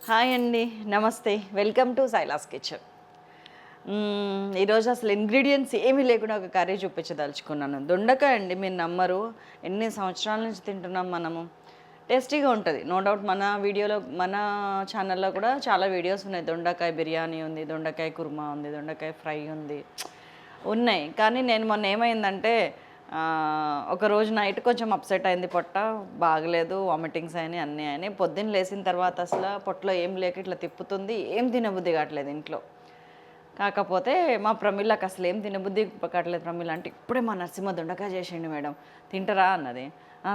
Hi అండి, నమస్తే, welcome to Silas kitchen. ఈరోజు అసలు ఇంగ్రీడియంట్స్ ఏమీ లేకుండా ఒక కర్రీ చూపించదలుచుకున్నాను. దొండకాయ అండి, మీరు నమ్మరు, ఎన్ని సంవత్సరాల నుంచి తింటున్నాం మనము. టేస్టీగా ఉంటుంది, నో డౌట్. మన ఛానల్లో కూడా చాలా వీడియోస్ ఉన్నాయి. దొండకాయ బిర్యానీ ఉంది, దొండకాయ కుర్మా ఉంది, దొండకాయ ఫ్రై ఉంది, ఉన్నాయి. కానీ నేను మొన్న ఏమైందంటే ఒకరోజు నైట్ కొంచెం అప్సెట్ అయింది, పొట్ట బాగలేదు, వామిటింగ్స్ అయినాయి, అన్నీ అయినాయి. పొద్దున్న లేచిన తర్వాత అసలు పొట్టలో ఏం లేక ఇట్లా తిప్పుతుంది, ఏం తినబుద్ధి కావట్లేదు ఇంట్లో. కాకపోతే మా ప్రమిళ్ళకి అసలు ఏం తినబుద్ధి కావట్లేదు. ప్రమిళ అంటే ఇప్పుడే మా నరసింహ దొండకాయ చేసిండు మేడం, తింటరా అన్నది.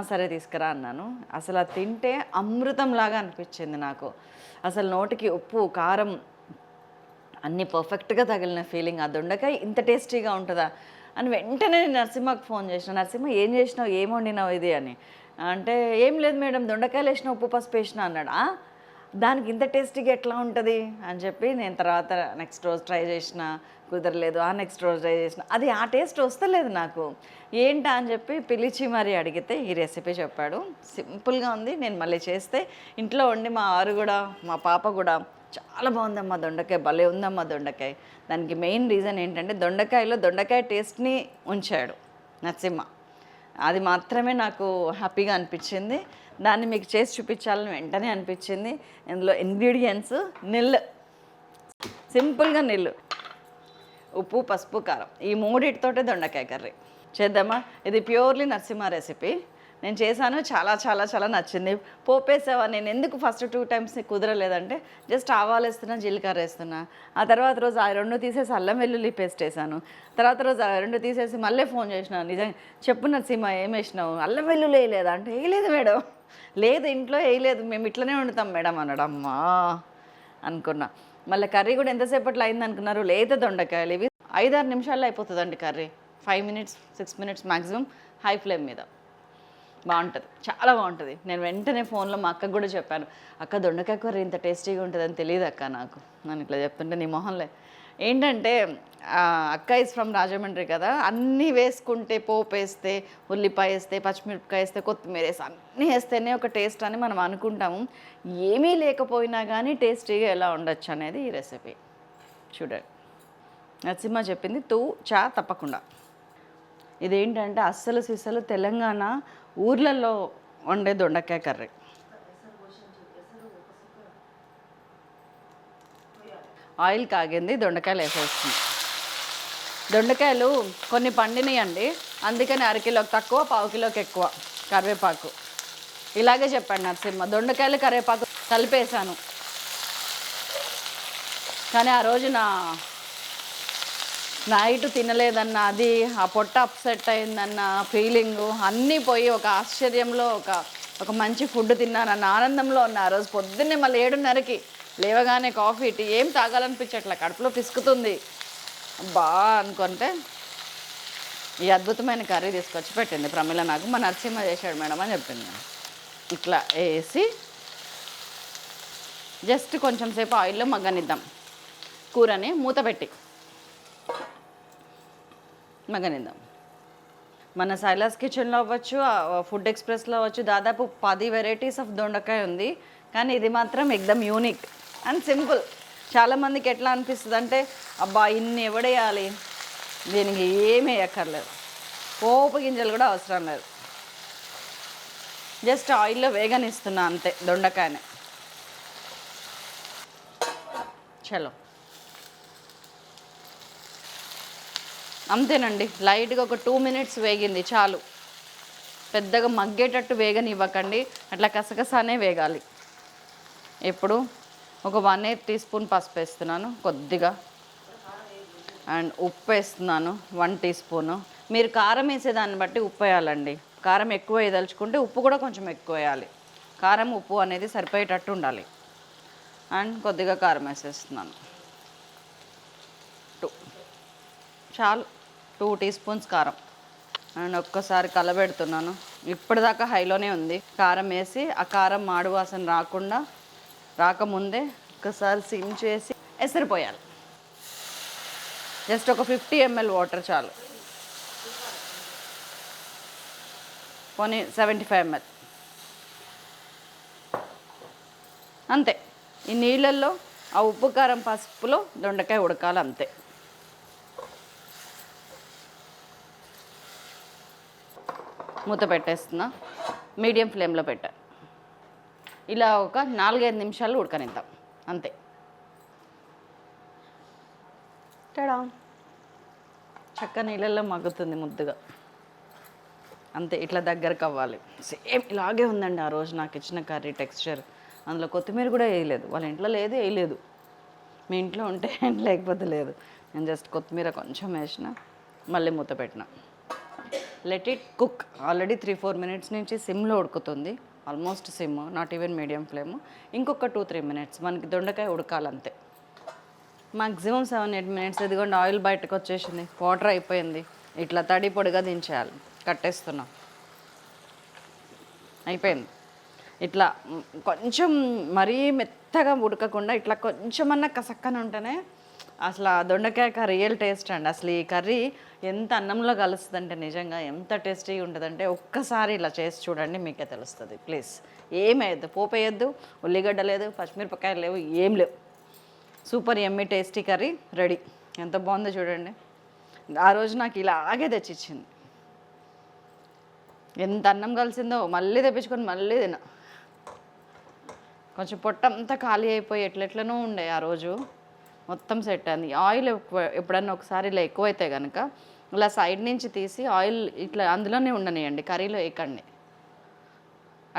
సరే తీసుకురా అన్నాను. అసలు అది తింటే అమృతంలాగా అనిపించింది నాకు. అసలు నోటికి ఉప్పు కారం అన్నీ పర్ఫెక్ట్గా తగిలిన ఫీలింగ్. ఆ దొండకాయ ఇంత టేస్టీగా ఉంటుందా అని వెంటనే నేను నరసింహకి ఫోన్ చేసిన. నరసింహ ఏం చేసినావు, ఏం వండినావు ఇది అని అంటే, ఏం లేదు మేడం, దొండకాయలు వేసిన, ఉప్పు పసుపు వేసిన అన్నాడు. దానికి ఇంత టేస్టీగా ఎట్లా ఉంటుంది అని చెప్పి నేను తర్వాత నెక్స్ట్ రోజు ట్రై చేసిన, కుదరలేదు. నెక్స్ట్ రోజు ట్రై చేసిన, అది ఆ టేస్ట్ వస్తలేదు నాకు. ఏంటా అని చెప్పి పిలిచి మరీ అడిగితే ఈ రెసిపీ చెప్పాడు. సింపుల్గా ఉంది. నేను మళ్ళీ చేస్తే ఇంట్లో వండి మా వారు కూడా, మా పాప కూడా చాలా బాగుందమ్మా దొండకాయ, భలే ఉందమ్మా దొండకాయ. దానికి మెయిన్ రీజన్ ఏంటంటే దొండకాయలో దొండకాయ టేస్ట్ని ఉంచాడు నరసింహ. అది మాత్రమే నాకు హ్యాపీగా అనిపించింది. దాన్ని మీకు చేసి చూపించాలని వెంటనే అనిపించింది. ఇందులో ఇంగ్రీడియంట్స్ నిల్లు, సింపుల్గా నిల్లు, ఉప్పు పసుపు కారం, ఈ మూడిటితోటే దొండకాయ కర్రీ చేద్దామా. ఇది ప్యూర్లీ నరసింహ రెసిపీ. నేను చేశాను, చాలా చాలా చాలా నచ్చింది. పోపేసావా, నేను ఎందుకు ఫస్ట్ 2 times కుదరలేదంటే జస్ట్ ఆవాలు వేస్తున్నా, జీలకర్ర వేస్తున్నా. ఆ తర్వాత రోజు ఆ 2 తీసేసి అల్లం వెల్లుల్లి పేస్ట్ వేసాను. తర్వాత రోజు ఆ 2 తీసేసి మళ్ళీ ఫోన్ చేసిన, నిజంగా చెప్పు నరసింహ ఏం వేసినావు, అల్లం వెల్లుల్లి వేయలేదా అంటే, వేయలేదు మేడం, లేదు ఇంట్లో వేయలేదు, మేము ఇట్లనే వండుతాం మేడం అన్నాడు. అమ్మా అనుకున్నా. మళ్ళీ కర్రీ కూడా ఎంతసేపట్లో అయింది అనుకున్నారు, లేత దొండకాయలు ఇవి 5-6 నిమిషాల్లో అయిపోతుందండి curry. 5 minutes 6 minutes maximum high flame మీద. బాగుంటుంది, చాలా బాగుంటుంది. నేను వెంటనే ఫోన్లో మా అక్కకు కూడా చెప్పాను, అక్క దొండకాయ కూర ఇంత టేస్టీగా ఉంటుందని తెలియదు అక్క నాకు. నన్ను ఇట్లా చెప్తుంటే నీ మొహంలే. ఏంటంటే అక్క ఈజ్ ఫ్రమ్ రాజమండ్రి కదా, అన్నీ వేసుకుంటే, పోపు వేస్తే, ఉల్లిపాయ వేస్తే, పచ్చిమిరపకాయ వేస్తే, కొత్తిమీర వేస్తే, అన్నీ వేస్తేనే ఒక టేస్ట్ అని మనం అనుకుంటాము. ఏమీ లేకపోయినా కానీ టేస్టీగా ఎలా ఉండొచ్చు అనేది ఈ రెసిపీ చూడండి. నరసింహ చెప్పింది చా తప్పకుండా. ఇదేంటంటే అస్సలు సిస్సలు తెలంగాణ ఊర్లలో వండే దొండకాయ కర్రీ. ఆయిల్ కాగింది, దొండకాయలు వేసేస్తుంది. దొండకాయలు కొన్ని పండినాయండి, అందుకని 1/2 కిలోకి తక్కువ, 1/4 కిలోకి ఎక్కువ కరివేపాకు. ఇలాగే చెప్పాడు నరసింహ. దొండకాయలు కరివేపాకు కలిపేసాను. కానీ ఆ రోజు నైట్ తినలేదన్న, అది ఆ పొట్ట అప్సెట్ అయిందన్న ఫీలింగు అన్నీ పోయి ఒక ఆశ్చర్యంలో, ఒక మంచి ఫుడ్ తిన్నానన్న ఆనందంలో ఉన్న ఆ రోజు. పొద్దున్నే మళ్ళీ 7:30కి లేవగానే కాఫీ టీ ఏం తాగాలనిపించట్లా, కడుపులో పిసుకుతుంది బా అనుకుంటే ఈ అద్భుతమైన కర్రీ తీసుకొచ్చి పెట్టింది ప్రమిళ నాకు. మా నరసింహ చేశాడు మేడం అని చెప్పింది. ఇట్లా వేసి జస్ట్ కొంచెం సేపు ఆయిల్లో మగ్గనిద్దాం కూరని, మూత పెట్టి మగ్గనిద్దాం. మన సైలాస్ కిచెన్లో అవ్వచ్చు, ఫుడ్ ఎక్స్ప్రెస్లో అవ్వచ్చు, దాదాపు 10 వెరైటీస్ ఆఫ్ దొండకాయ ఉంది. కానీ ఇది మాత్రం ఎక్దమ్ యూనిక్ అండ్ సింపుల్. చాలామందికి ఎట్లా అనిపిస్తుంది అంటే, అబ్బా ఇన్ని ఎవడేయాలి, దీనికి ఏమీ వేయక్కర్లేదు, పోపు గింజలు కూడా అవసరం లేదు, జస్ట్ ఆయిల్లో వేగనిస్తున్నా అంతే దొండకాయని. చలో అంతేనండి, లైట్గా ఒక 2 minutes వేగింది చాలు. పెద్దగా మగ్గేటట్టు వేగనివ్వకండి, అట్లా కసకసానే వేగాలి. ఇప్పుడు ఒక 1/8 teaspoon పసుపు వేస్తున్నాను, కొద్దిగా, అండ్ ఉప్పు వేస్తున్నాను 1 teaspoon. మీరు కారం వేసేదాన్ని బట్టి ఉప్పు వేయాలండి. కారం ఎక్కువ వేయదలుచుకుంటే ఉప్పు కూడా కొంచెం ఎక్కువ వేయాలి. కారం ఉప్పు అనేది సరిపోయేటట్టు ఉండాలి. అండ్ కొద్దిగా కారం వేసేస్తున్నాను, 2 చాలు, 2 teaspoons కారం. అండ్ ఒక్కసారి కలబెడుతున్నాను. ఇప్పటిదాకా హైలోనే ఉంది. కారం వేసి ఆ కారం మాడు వాసన రాకముందే ఒక్కసారి సిమ్ చేసి ఎసరిపోయాలి. జస్ట్ ఒక 50 ml వాటర్ చాలు, పోనీ 75 ml అంతే. ఈ నీళ్ళల్లో ఆ ఉప్పు కారం పసుపులో దొండకాయ ఉడకాలి అంతే. మూత పెట్టేస్తున్నా, మీడియం ఫ్లేమ్లో పెట్టా. ఇలా ఒక 4-5 నిమిషాలు ఉడకనిద్దాం అంతే. టడా, చక్క నీళ్ళల్లో మగ్గుతుంది ముద్దుగా అంతే. ఇట్లా దగ్గరకు అవ్వాలి. సేమ్ ఇలాగే ఉందండి ఆ రోజు నాకు ఇచ్చిన కర్రీ టెక్స్చర్. అందులో కొత్తిమీర కూడా వేయలేదు, వాళ్ళ ఇంట్లో లేదు వేయలేదు. మీ ఇంట్లో ఉంటే లేకపోతే లేదు. నేను జస్ట్ కొత్తిమీర కొంచెం వేసిన, మళ్ళీ మూత పెట్టిన. Let it cook. Already 3-4 minutes నుంచి సిమ్లో ఉడుకుతుంది, almost sim, not even medium flame. ఇంకొక 2-3 మినిట్స్ మనకి దొండకాయ ఉడకాలంతే. Maximum 7-8 minutes. ఇదిగోండి ఆయిల్ బయటకు వచ్చేసింది, వాటర్ అయిపోయింది. ఇట్లా తడి పొడిగా దించేయాలి. కట్టేస్తున్నాం, అయిపోయింది. ఇట్లా కొంచెం మరీ మెత్తగా ఉడకకుండా ఇట్లా కొంచెమన్నా కసక్కన ఉంటేనే అసలు ఆ దొండకాయ రియల్ టేస్ట్ అండి. అసలు ఈ కర్రీ ఎంత అన్నంలో కలుస్తుందంటే నిజంగా ఎంత టేస్టీగా ఉంటుందంటే ఒక్కసారి ఇలా చేసి చూడండి, మీకే తెలుస్తుంది. ప్లీజ్ ఏమేయద్దు, పోపు వేయద్దు, ఉల్లిగడ్డ లేదు, పచ్చిమిరపకాయలు లేవు, ఏం లేవు. Super yummy tasty curry ready. ఎంత బాగుందో చూడండి. ఆ రోజు నాకు ఇలాగే తెచ్చిచ్చింది. ఎంత అన్నం కలిసిందో మళ్ళీ తెప్పించుకొని మళ్ళీ తిన్నా. కొంచెం పొట్టంతా ఖాళీ అయిపోయి ఎట్లెట్లనో ఉండే ఆ రోజు, మొత్తం సెట్ అయింది. ఆయిల్ ఎప్పుడన్నా ఒకసారి ఇలా ఎక్కువైతే కనుక ఇలా సైడ్ నుంచి తీసి ఆయిల్ ఇట్లా అందులోనే ఉండనియండి, కర్రీలో వేయకండి.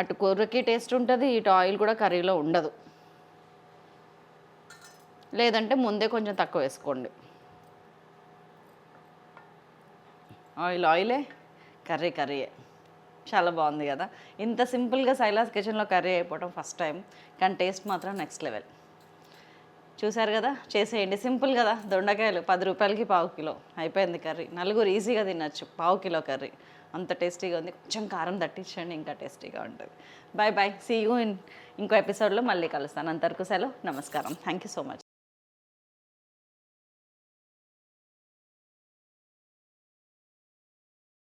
అటు కూరకి టేస్ట్ ఉంటుంది, ఇటు ఆయిల్ కూడా కర్రీలో ఉండదు. లేదంటే ముందే కొంచెం తక్కువ వేసుకోండి. ఆయిలే, కర్రీయే. చాలా బాగుంది కదా. ఇంత సింపుల్గా సైలాస్ కిచెన్లో కర్రీ అయిపోవడం ఫస్ట్ టైం, కానీ టేస్ట్ మాత్రం నెక్స్ట్ లెవెల్. చూసారు కదా, చేసేయండి. సింపుల్ కదా. దొండకాయలు 10 రూపాయలకి 1/4 కిలో అయిపోయింది కర్రీ. నలుగురు ఈజీగా తినచ్చు 1/4 కిలో కర్రీ. అంత టేస్టీగా ఉంది. కొంచెం కారం తట్టించండి, ఇంకా టేస్టీగా ఉంటుంది. Bye bye, see you in ఇంకో ఎపిసోడ్లో మళ్ళీ కలుస్తాను. అంతవరకు సెలవు, నమస్కారం. Thank you so much.